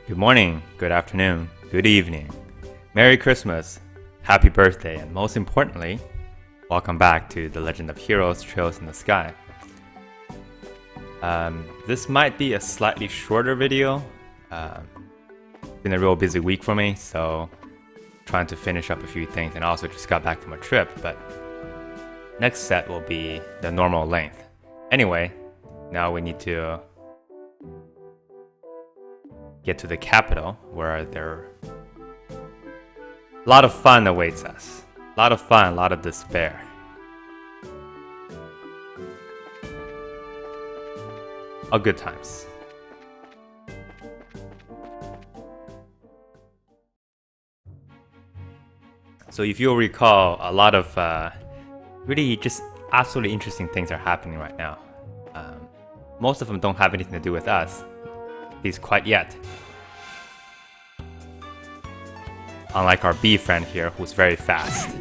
Good morning, good afternoon, good evening. Merry Christmas, happy birthday, and most importantly, welcome back to The Legend of Heroes Trails in the Sky. This might be a slightly shorter video. It's been a real busy week for me, so trying to finish up a few things, and also just got back from a trip, but next set will be the normal length. Anyway, now we need to get to the capital, where a lot of fun awaits us. A lot of fun, a lot of despair. All good times. So if you'll recall, a lot of really just absolutely interesting things are happening right now. Most of them don't have anything to do with us, at least quite yet. Unlike our bee friend here, who's very fast.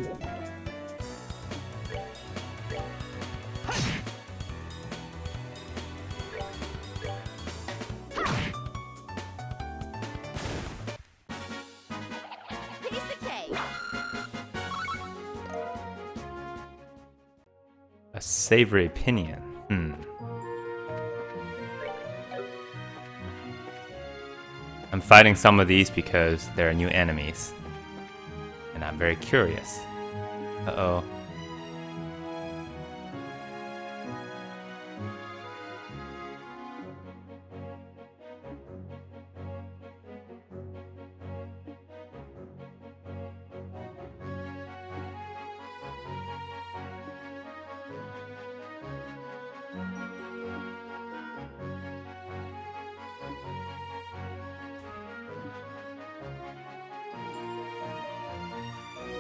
A savory opinion. I'm fighting some of these because they're new enemies. And I'm very curious. Uh-oh.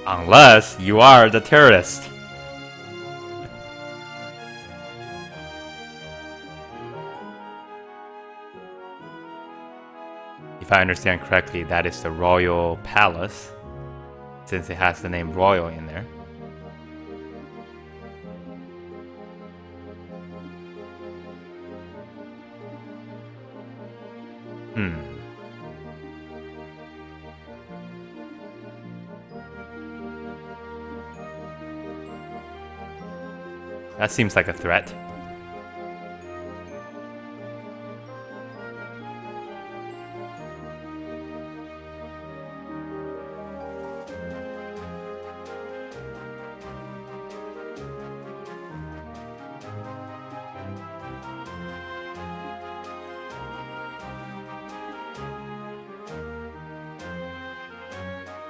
Unless you are the terrorist. If I understand correctly, that is the royal palace, since it has the name royal in there. That seems like a threat.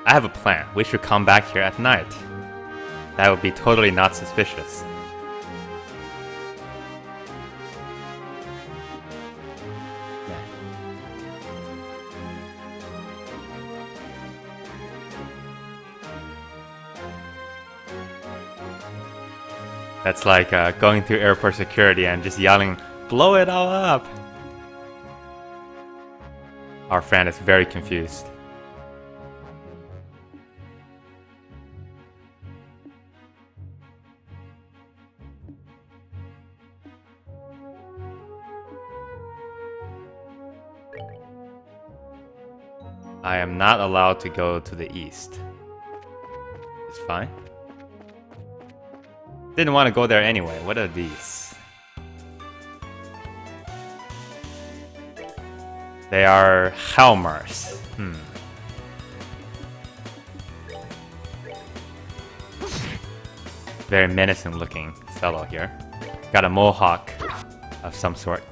I have a plan. We should come back here at night. That would be totally not suspicious. That's like going through airport security and just yelling, "Blow it all up!" Our friend is very confused. I am not allowed to go to the east. It's fine. Didn't want to go there anyway. What are these? They are Helmars. Very menacing looking fellow here. Got a mohawk of some sort.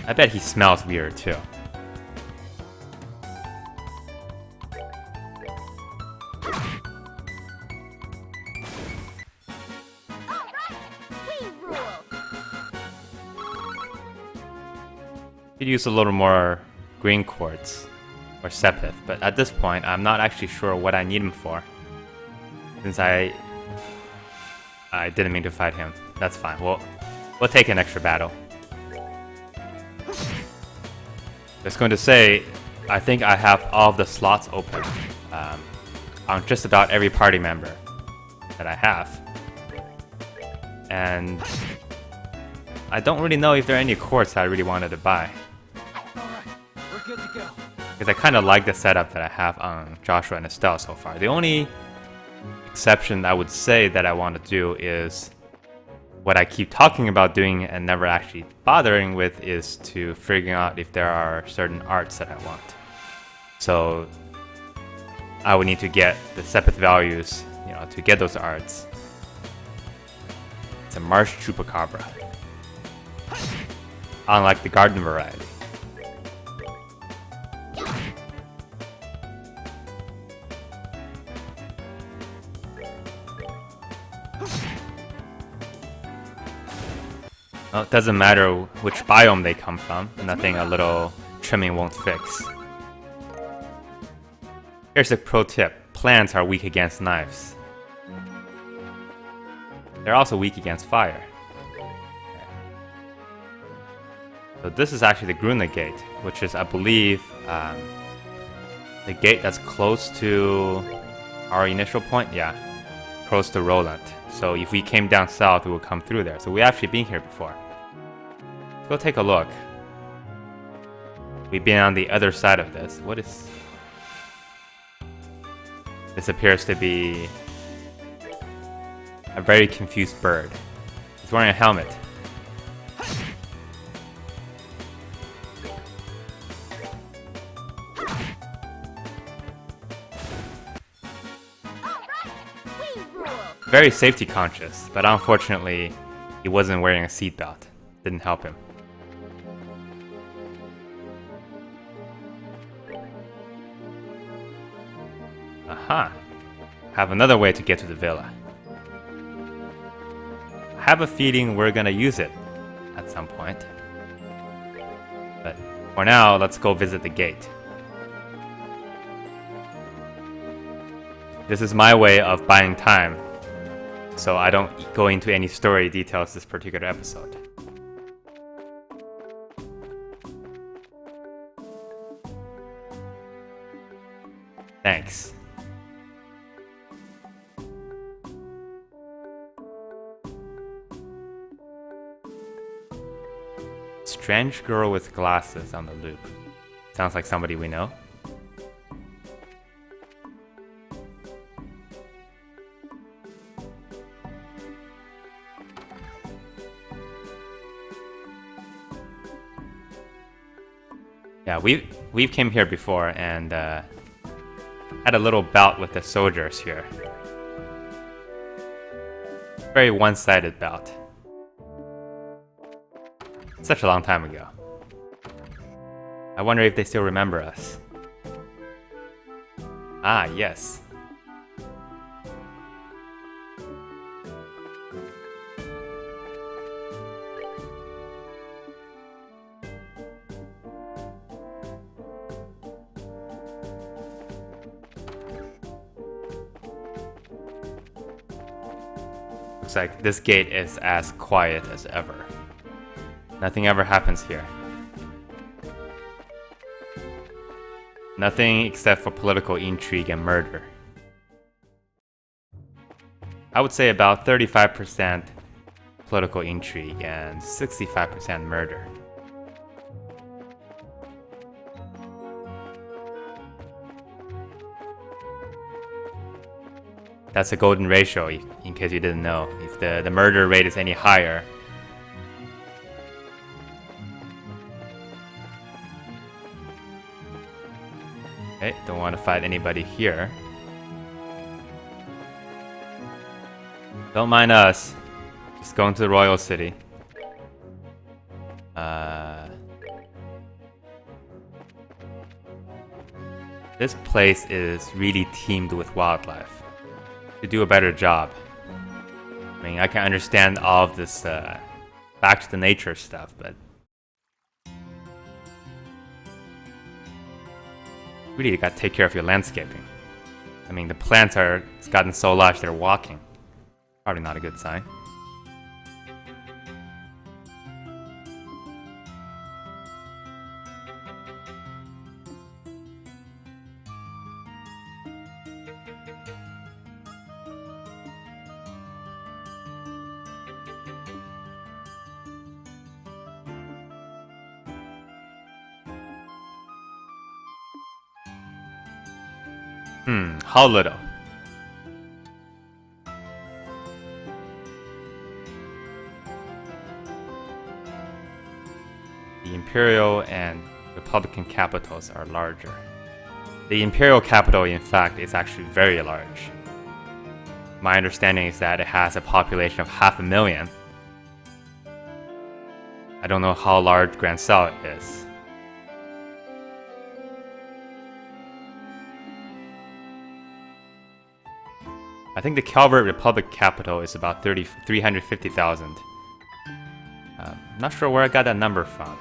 I bet he smells weird too. Could use a little more green quartz or sepith, but at this point I'm not actually sure what I need him for, since I didn't mean to fight him. That's fine. We'll take an extra battle. Just going to say, I think I have all of the slots open on just about every party member that I have, and I don't really know if there are any quartz that I really wanted to buy. Alright, we're good to go. Because I kind of like the setup that I have on Joshua and Estelle so far. The only exception I would say that I want to do is what I keep talking about doing and never actually bothering with is to figuring out if there are certain arts that I want. So I would need to get the Sepith values, you know, to get those arts. It's a Marsh Chupacabra. Unlike the garden variety. Well, it doesn't matter which biome they come from, nothing a little trimming won't fix. Here's a pro tip, plants are weak against knives. They're also weak against fire. So this is actually the Gruna gate, which is, I believe, the gate that's close to our initial point. Yeah, close to Roland. So if we came down south, we would come through there. So we've actually been here before. Let's go take a look. We've been on the other side of this. What is... This appears to be a very confused bird. He's wearing a helmet. Very safety conscious, but unfortunately, he wasn't wearing a seatbelt. Didn't help him. Aha! Have another way to get to the villa. I have a feeling we're gonna use it at some point. But for now, let's go visit the gate. This is my way of buying time, so I don't go into any story details this particular episode. Thanks. Strange girl with glasses on the loop. Sounds like somebody we know. Yeah, we've came here before and had a little bout with the soldiers here. Very one-sided bout. Such a long time ago. I wonder if they still remember us. Ah, yes. Looks like this gate is as quiet as ever. Nothing ever happens here. Nothing except for political intrigue and murder. I would say about 35% political intrigue and 65% murder. That's a golden ratio, in case you didn't know. If the murder rate is any higher, okay, don't want to fight anybody here. Don't mind us. Just going to the royal city. This place is really teemed with wildlife. To do a better job. I mean, I can understand all of this back to the nature stuff, but really, you gotta take care of your landscaping. I mean, the plants are gotten so lush they're walking. Probably not a good sign. How little? The Imperial and Republican capitals are larger. The Imperial capital, in fact, is actually very large. My understanding is that it has a population of 500,000. I don't know how large Grancel is. I think the Calvert Republic capital is about 350,000. I'm not sure where I got that number from.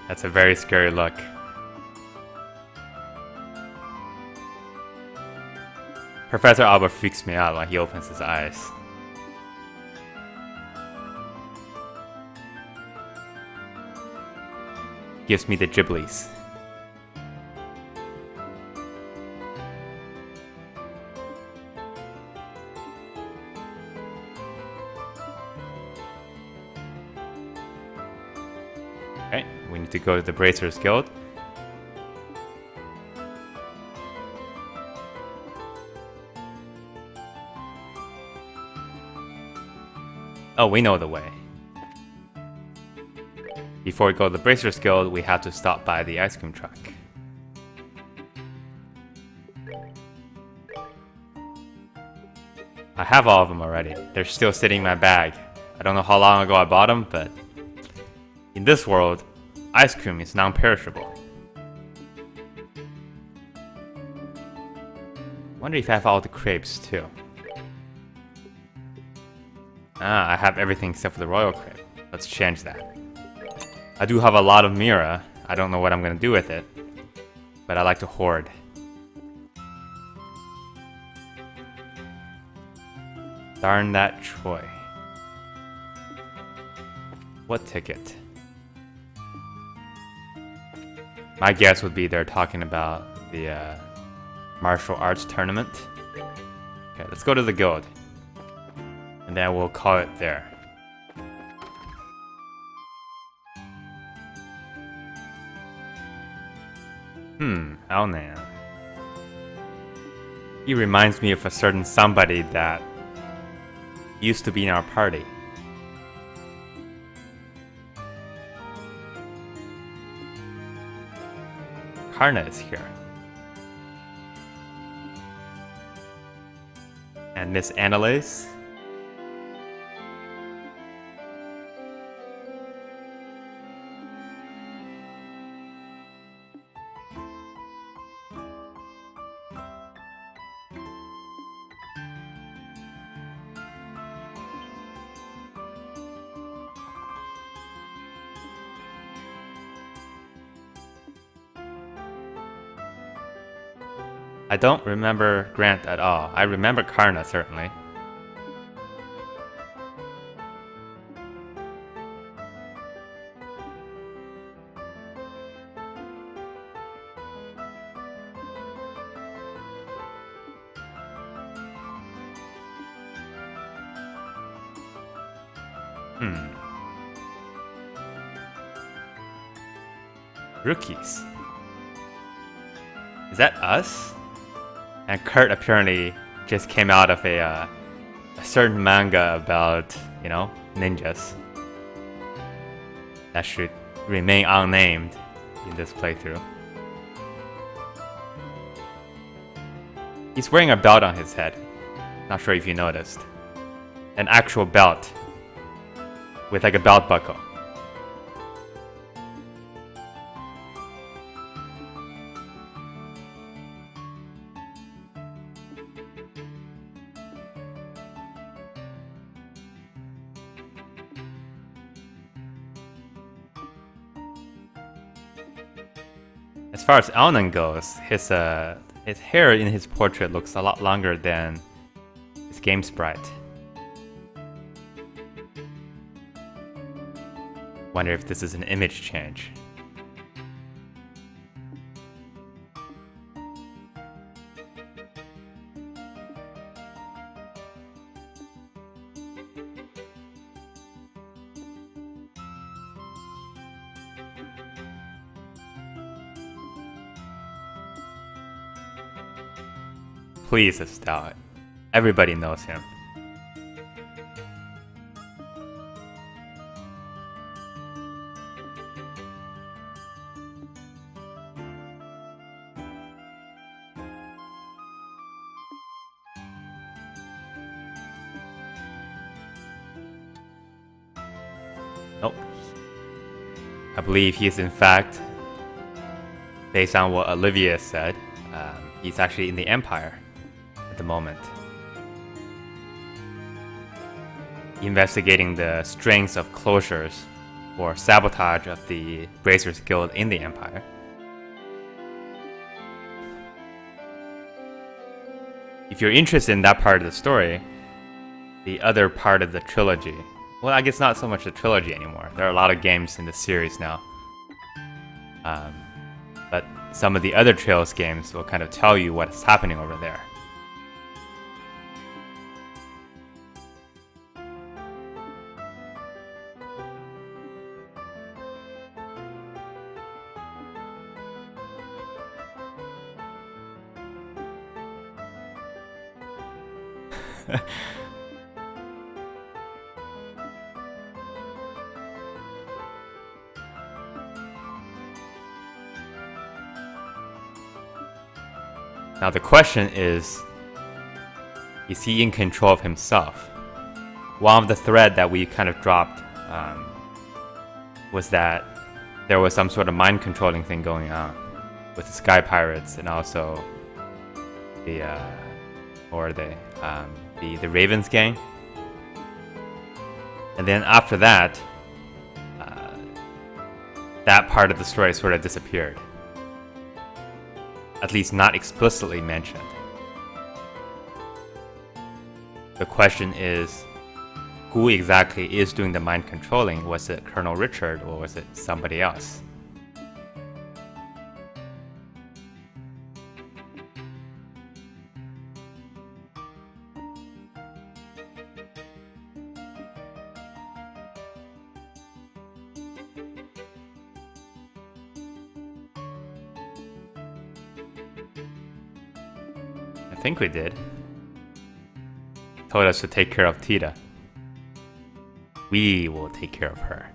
That's a very scary look. Professor Alba freaks me out when he opens his eyes. Gives me the giblies. Okay, we need to go to the Bracers Guild. Oh, we know the way. Before we go to the Bracers Guild, we have to stop by the ice cream truck. I have all of them already. They're still sitting in my bag. I don't know how long ago I bought them, but in this world, ice cream is non-perishable. Wonder if I have all the crepes too. Ah, I have everything except for the royal crepe. Let's change that. I do have a lot of Mira. I don't know what I'm gonna do with it, but I like to hoard. Darn that Troy. What ticket? My guess would be they're talking about the martial arts tournament. Okay, let's go to the guild. And then we'll call it there. Alnan. He reminds me of a certain somebody that used to be in our party. Karna is here. And Miss Annalise. I don't remember Grant at all. I remember Karna, certainly. Rookies. Is that us? And Kurt apparently just came out of a certain manga about, you know, ninjas. That should remain unnamed in this playthrough. He's wearing a belt on his head. Not sure if you noticed. An actual belt. With like a belt buckle. As far as Alnan goes, his hair in his portrait looks a lot longer than game sprite. Wonder if this is an image change. Please, Estelle. Everybody knows him. Nope. I believe he is in fact, based on what Olivia said, he's actually in the Empire at the moment. Investigating the strings of closures or sabotage of the Bracers Guild in the Empire. If you're interested in that part of the story, the other part of the trilogy, well, I guess not so much the trilogy anymore. There are a lot of games in the series now. But some of the other Trails games will kind of tell you what's happening over there. Now the question is he in control of himself? One of the thread that we kind of dropped was that there was some sort of mind controlling thing going on with the Sky Pirates and also the the Ravens gang. And then after that, that part of the story sort of disappeared. At least not explicitly mentioned. The question is, who exactly is doing the mind controlling? Was it Colonel Richard or was it somebody else? I think we did. Told us to take care of Tita. We will take care of her.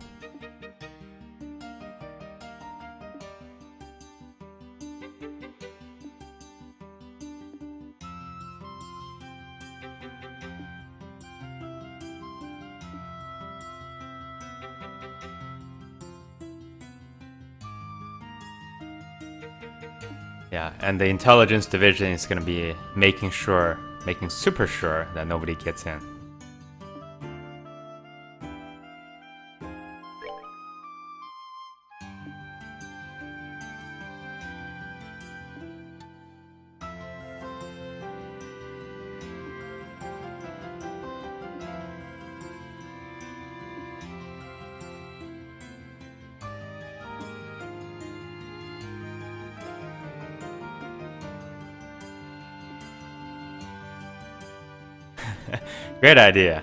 Yeah, and the intelligence division is going to be making super sure that nobody gets in. Great idea.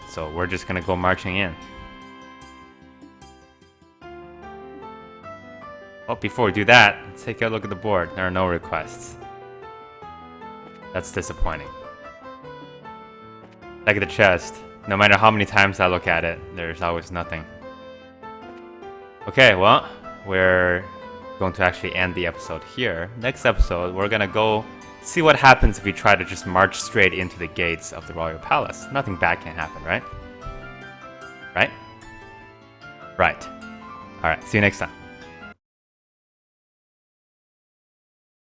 So we're just gonna go marching in. Well, before we do that, let's take a look at the board. There are no requests. That's disappointing. Like the chest, no matter how many times I look at it, there's always nothing. Okay, well, we're going to actually end the episode here. Next episode, we're gonna go see what happens if we try to just march straight into the gates of the Royal Palace. Nothing bad can happen, right? Right? Right. Alright, see you next time.